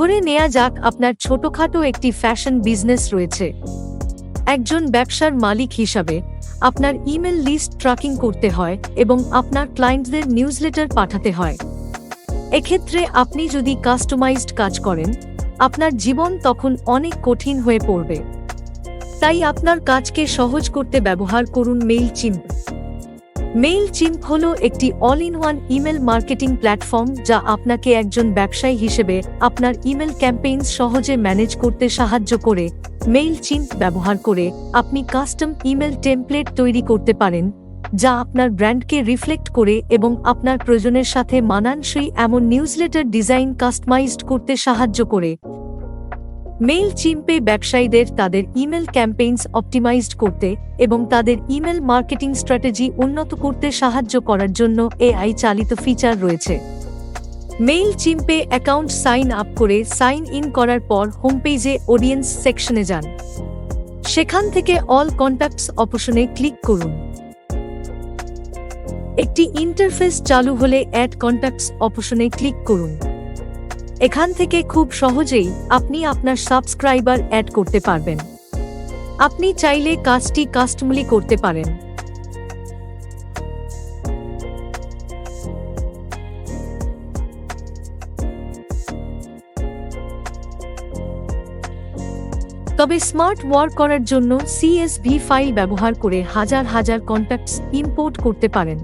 ধরে নেওয়া যাক আপনার ছোটখাটো একটি ফ্যাশন বিজনেস রয়েছে। একজন ব্যবসার মালিক হিসাবে আপনার ইমেল লিস্ট ট্র্যাকিং করতে হয় এবং আপনার ক্লায়েন্টদের নিউজলেটার পাঠাতে হয়। এক্ষেত্রে আপনি যদি কাস্টমাইজড কাজ করেন, আপনার জীবন তখন অনেক কঠিন হয়ে পড়বে। তাই আপনার কাজকে সহজ করতে ব্যবহার করুন মেইলচিম্প। মেইলচিম্প হলো একটি all in one email marketing platform যা আপনাকে একজন ব্যবসায়ী হিসেবে আপনার ইমেল ক্যাম্পেইনস সহজে ম্যানেজ করতে সাহায্য করে। মেইলচিম্প ব্যবহার করে আপনি কাস্টম ইমেল টেমপ্লেট তৈরি করতে পারেন, যা আপনার ব্র্যান্ডকে রিফ্লেক্ট করে এবং আপনার প্রয়োজনের সাথে মানানসই এমন নিউজলেটার ডিজাইন কাস্টমাইজড করতে সাহায্য করে। মেইলচিম্পে ব্যবসায়ীদের তাদের ইমেল ক্যাম্পেইনস অপটিমাইজড করতে এবং তাদের ইমেল মার্কেটিং স্ট্র্যাটেজি উন্নত করতে সাহায্য করার জন্য এআই চালিত ফিচার রয়েছে। মেইলচিম্পে অ্যাকাউন্ট সাইন আপ করে সাইন ইন করার পর হোমপেজে অডিয়েন্স সেকশনে যান। সেখান থেকে অল কন্ট্যাক্টস অপশনে ক্লিক করুন। একটি ইন্টারফেস চালু হলে অ্যাড কন্ট্যাক্টস অপশনে ক্লিক করুন। এখান থেকে খুব সহজেই আপনি আপনার সাবস্ক্রাইবার অ্যাড করতে পারবেন। আপনি চাইলে কাজটি কাস্টমলি করতে পারেন। তবে স্মার্ট ওয়ার্ক করার জন্য CSV ফাইল ব্যবহার করে হাজার হাজার কন্ট্যাক্টস ইম্পোর্ট করতে পারেন।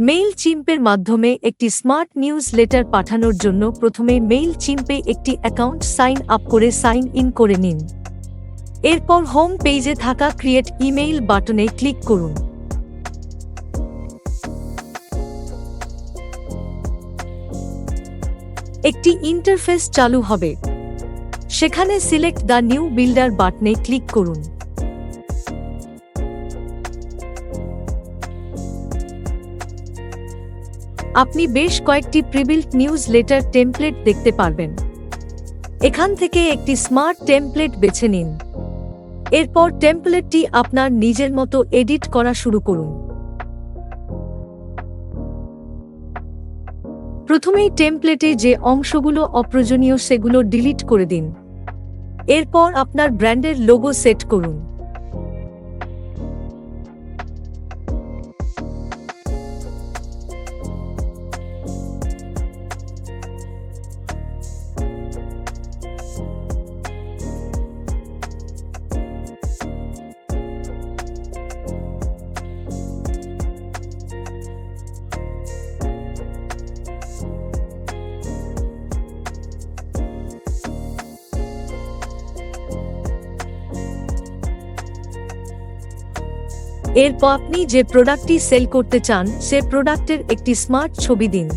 মেইলচিম্পের মাধ্যমে একটি স্মার্ট নিউজ লেটার পাঠানোর জন্য প্রথমে মেইলচিম্পে একটি অ্যাকাউন্ট সাইন আপ করে সাইন ইন করে নিন। এরপর হোম পেজে থাকা ক্রিয়েট ইমেইল বাটনে ক্লিক করুন। একটি ইন্টারফেস চালু হবে। সেখানে সিলেক্ট দ্য নিউ বিল্ডার বাটনে ক্লিক করুন। আপনি বেশ কয়েকটি প্রিবিল্ট নিউজ লেটার টেমপ্লেট দেখতে পারবেন। এখান থেকে একটি স্মার্ট টেমপ্লেট বেছে নিন। এরপর টেমপ্লেটটি আপনার নিজের মতো এডিট করা শুরু করুন। প্রথমেই টেমপ্লেটে যে অংশগুলো অপ্রয়োজনীয় সেগুলো ডিলিট করে দিন। এরপর আপনার ব্র্যান্ডের লোগো সেট করুন। এরপর আপনি যে প্রোডাক্টটি সেল করতে চান সে প্রোডাক্টের একটি স্মার্ট ছবি দিন।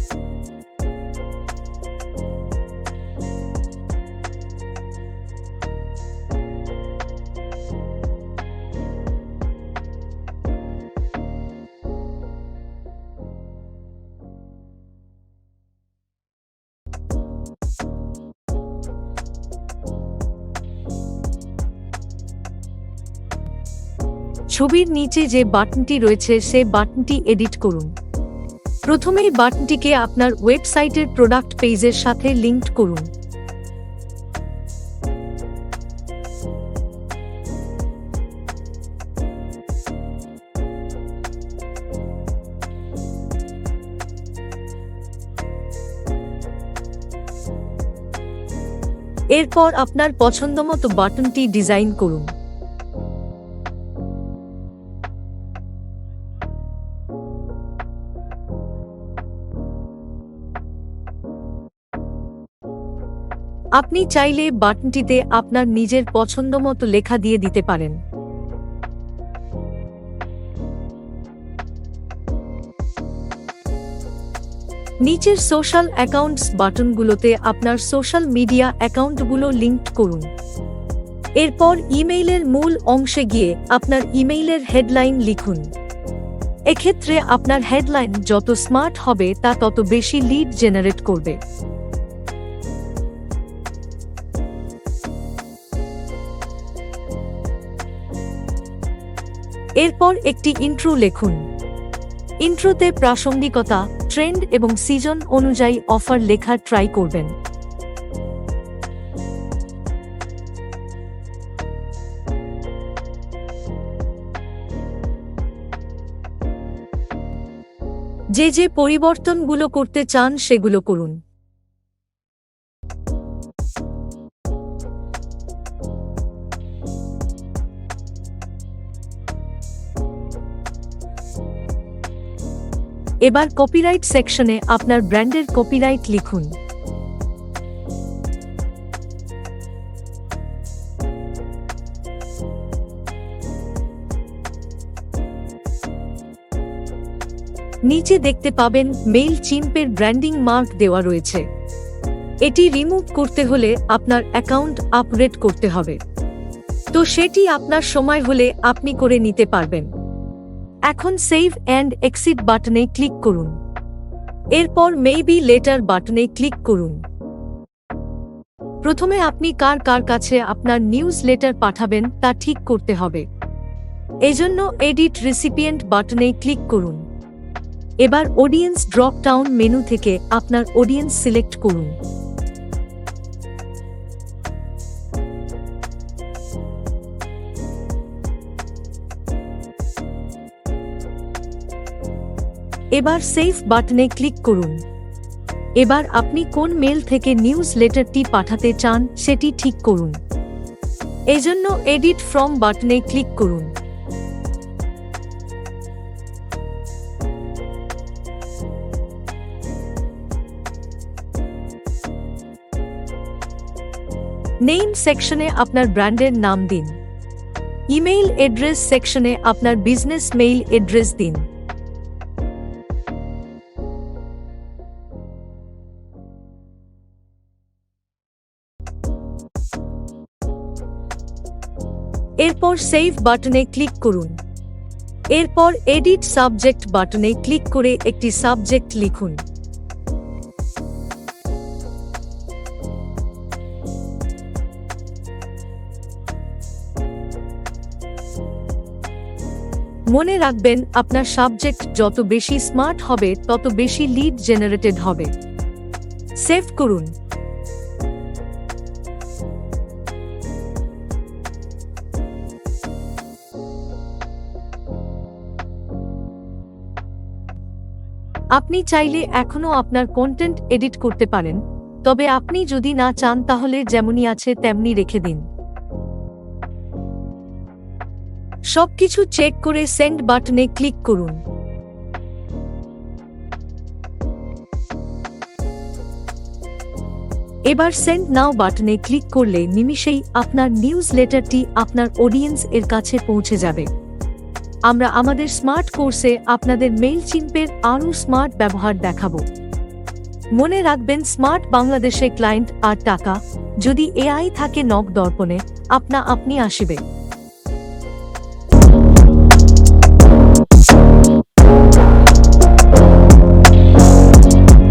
ছবির নিচে যে বাটনটি রয়েছে সে বাটনটি এডিট করুন। প্রথমেই বাটনটিকে আপনার ওয়েবসাইটের প্রোডাক্ট পেজের সাথে লিংক করুন। এরপর আপনার পছন্দমতো বাটনটি ডিজাইন করুন। আপনি চাইলে বাটনটিতে আপনার নিজের পছন্দমতো লেখা দিয়ে দিতে পারেন। নিচের সোশ্যাল অ্যাকাউন্টস বাটনগুলোতে আপনার সোশ্যাল মিডিয়া অ্যাকাউন্টগুলো লিংক করুন। এরপর ইমেইলের মূল অংশে গিয়ে আপনার ইমেইলের হেডলাইন লিখুন। এক্ষেত্রে আপনার হেডলাইন যত স্মার্ট হবে তা তত বেশি লিড জেনারেট করবে। এরপর একটি ইন্ট্রো লিখুন। ইন্ট্রোতে প্রাসঙ্গিকতা, ট্রেন্ড এবং সিজন অনুযায়ী অফার লেখার ট্রাই করবেন। যে পরিবর্তনগুলো করতে চান সেগুলো করুন। এবার কপিরাইট সেকশনে আপনার ব্র্যান্ডের কপিরাইট লিখুন। নিচে দেখতে পাবেন মেইল চিম্পের ব্র্যান্ডিং মার্ক দেওয়া রয়েছে। এটি রিমুভ করতে হলে আপনার অ্যাকাউন্ট আপডেট করতে হবে, তো সেটি আপনার সময় হলে আপনি করে নিতে পারবেন। এখন সেভ অ্যান্ড এক্সিট বাটনে ক্লিক করুন। এরপর মেবি লেটার বাটনে ক্লিক করুন। প্রথমে আপনি কার কার কাছে আপনার নিউজ লেটার পাঠাবেন তা ঠিক করতে হবে। এজন্য এডিট রিসিপিয়েন্ট বাটনে ক্লিক করুন। এবার অডিয়েন্স ড্রপ ডাউন মেনু থেকে আপনার অডিয়েন্স সিলেক্ট করুন। এবার সেভ বাটনে ক্লিক করুন। এবার আপনি কোন মেল থেকে নিউজ লেটারটি পাঠাতে চান সেটি ঠিক করুন। এজন্য এডিট ফ্রম বাটনে ক্লিক করুন। নেম সেকশনে আপনার ব্র্যান্ডের নাম দিন। ইমেইল অ্যাড্রেস সেকশনে আপনার বিজনেস মেইল অ্যাড্রেস দিন। এরপর সেভ বাটনে ক্লিক করুন। এরপর এডিট সাবজেক্ট বাটনে ক্লিক করে একটি সাবজেক্ট লিখুন। মনে রাখবেন, আপনার সাবজেক্ট যত বেশি স্মার্ট হবে তত বেশি লিড জেনারেটেড হবে। সেভ করুন। আপনি চাইলে এখনও আপনার কন্টেন্ট এডিট করতে পারেন, তবে আপনি যদি না চান তাহলে যেমনই আছে তেমনি রেখে দিন। সবকিছু চেক করে সেন্ড বাটনে ক্লিক করুন। এবার সেন্ড নাও বাটনে ক্লিক করলে নিমিষেই আপনার নিউজ লেটারটি আপনার অডিয়েন্স এর কাছে পৌঁছে যাবে। আমরা আমাদের স্মার্ট কোর্সে আপনাদের মেইল চিম্পের আরও স্মার্ট ব্যবহার দেখাবো। মনে রাখবেন, স্মার্ট বাংলাদেশে ক্লায়েন্ট আর টাকা যদি এআই থাকে নক দর্পণে আপনা আপনি আসিবে।